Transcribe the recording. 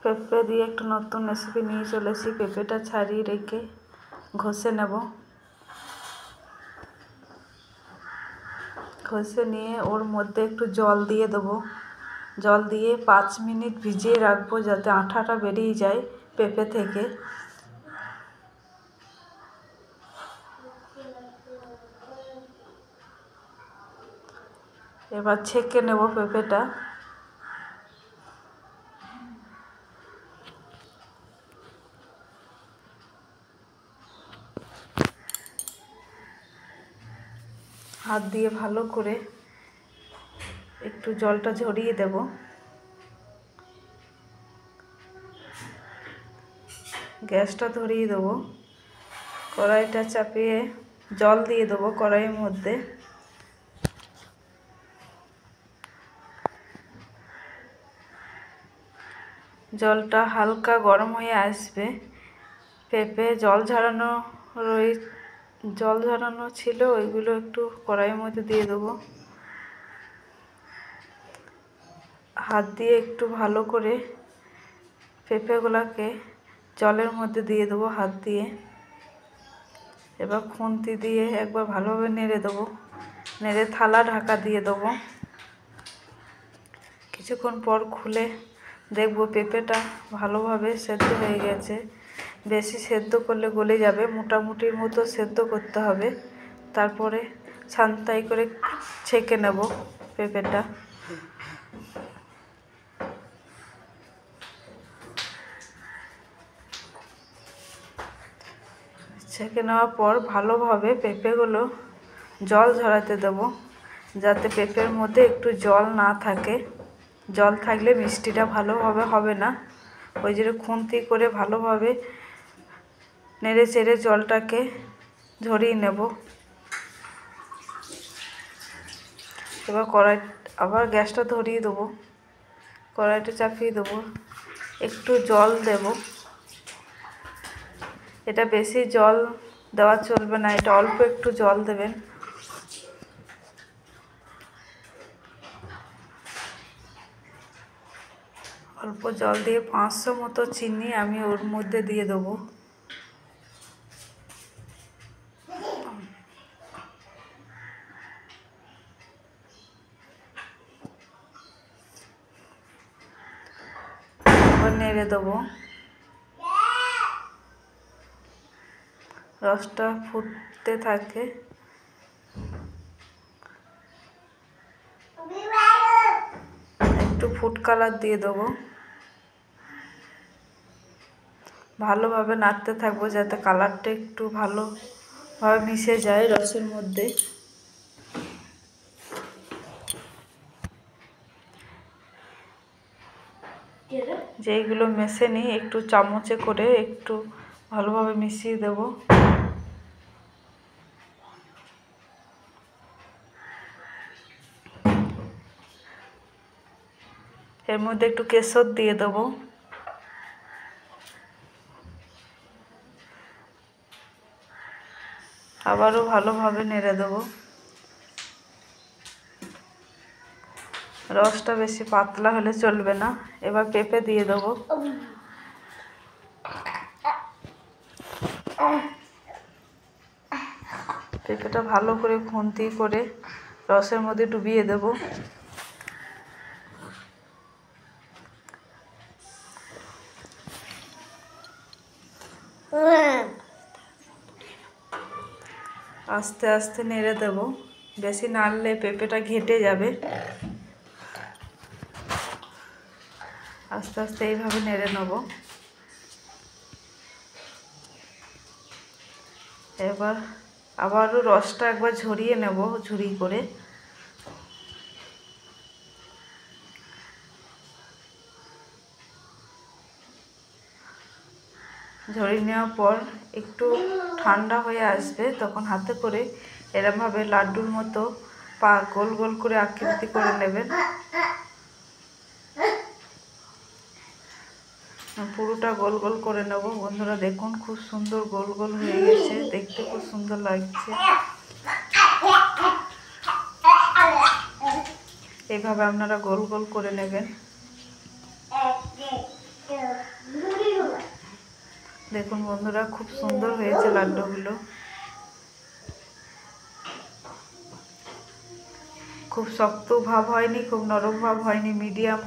পেঁপে দিয়ে একটু নতুন রেসিপি নিয়ে চলেছি। পেঁপেটা ছাড়িয়ে রেখে ঘষে নেব। ঘষে নিয়ে ওর মধ্যে একটু জল দিয়ে দেবো। জল দিয়ে 5 মিনিট ভিজিয়ে রাখবো যাতে আঠাটা বেরিয়ে যায় পেঁপে থেকে। এবার ছেঁকে নেব পেঁপেটা। হাত দিয়ে ভালো করে একটু জলটা ঝরিয়ে দেব। গ্যাসটা ধরিয়ে দেবো। কড়াইটা চাপিয়ে জল দিয়ে দেবো কড়াইয়ের মধ্যে। জলটা হালকা গরম হয়ে আসবে। পেঁপে জল ঝরানো ছিল, ওইগুলো একটু কড়াইয়ের মধ্যে দিয়ে দেবো। হাত দিয়ে একটু ভালো করে পেঁপেগুলোকে জলের মধ্যে দিয়ে দেবো হাত দিয়ে। এবার খুন্তি দিয়ে একবার ভালোভাবে নেড়ে দেবো। নেড়ে থালা ঢাকা দিয়ে দেবো। কিছুক্ষণ পর খুলে দেখবো পেঁপেটা ভালোভাবে সেদ্ধ হয়ে গেছে। বেশি সেদ্ধ করলে গলে যাবে, মোটামুটির মতো সেদ্ধ করতে হবে। তারপরে ছান্তাই করে ছেঁকে নেব পেঁপেটা। ছেঁকে নেওয়ার পর ভালোভাবে পেঁপেগুলো জল ঝরাতে দেব, যাতে পেঁপের মধ্যে একটু জল না থাকে। জল থাকলে মিষ্টিটা ভালোভাবে হবে না। ওই জন্য খুন্তি করে ভালোভাবে নেড়ে চেড়ে জলটাকে ঝরিয়ে নেব। এবার আবার গ্যাসটা ধরিয়ে দেবো। কড়াইটা চাপিয়ে দেবো। একটু জল দেব। এটা বেশি জল দেওয়া চলবে না, এটা অল্প একটু জল দেবেন। অল্প জল দিয়ে 500 মতো চিনি আমি ওর মধ্যে দিয়ে দেবো। নেড়ে দেবো। রসটা ফুটতে থাকে। একটু ফুড কালার দিয়ে দেবো। ভালোভাবে নাড়তে থাকবো যাতে কালারটা একটু ভালোভাবে মিশে যায় রসের মধ্যে। যেইগুলো মেশানি একটু চামচে করে একটু ভালোভাবে মিশিয়ে দেব। এর মধ্যে একটু কেশর দিয়ে দেবো। আবারও ভালোভাবে নেড়ে দেবো। রসটা বেশি পাতলা হলে চলবে না। এবার পেঁপে দিয়ে দেবো। পেঁপেটা ভালো করে খুন্তি করে রসের মধ্যে ডুবিয়ে দেব। আস্তে আস্তে নেড়ে দেব। বেশি নাড়লে পেঁপেটা ঘেটে যাবে। আস্তে আস্তে এইভাবে নেড়ে নেব। এবার আবারও রসটা একবার ঝরিয়ে নেব, ঝুরি করে। ঝরিয়ে নেওয়ার পর একটু ঠান্ডা হয়ে আসবে, তখন হাতে করে এরমভাবে লাড্ডুর মতো গোল গোল করে আকৃতি করে নেবেন। পুরোটা গোল গোল করে নেব। বন্ধুরা দেখুন, খুব সুন্দর গোল গোল হয়ে গেছে, দেখতে খুব সুন্দর লাগছে। এইভাবে আপনারা গোল গোল করে নেবেন। দেখুন বন্ধুরা, খুব সুন্দর হয়েছে লাড্ডুগুলো। খুব শক্ত ভাব হয়নি, খুব নরম ভাব হয়নি, মিডিয়াম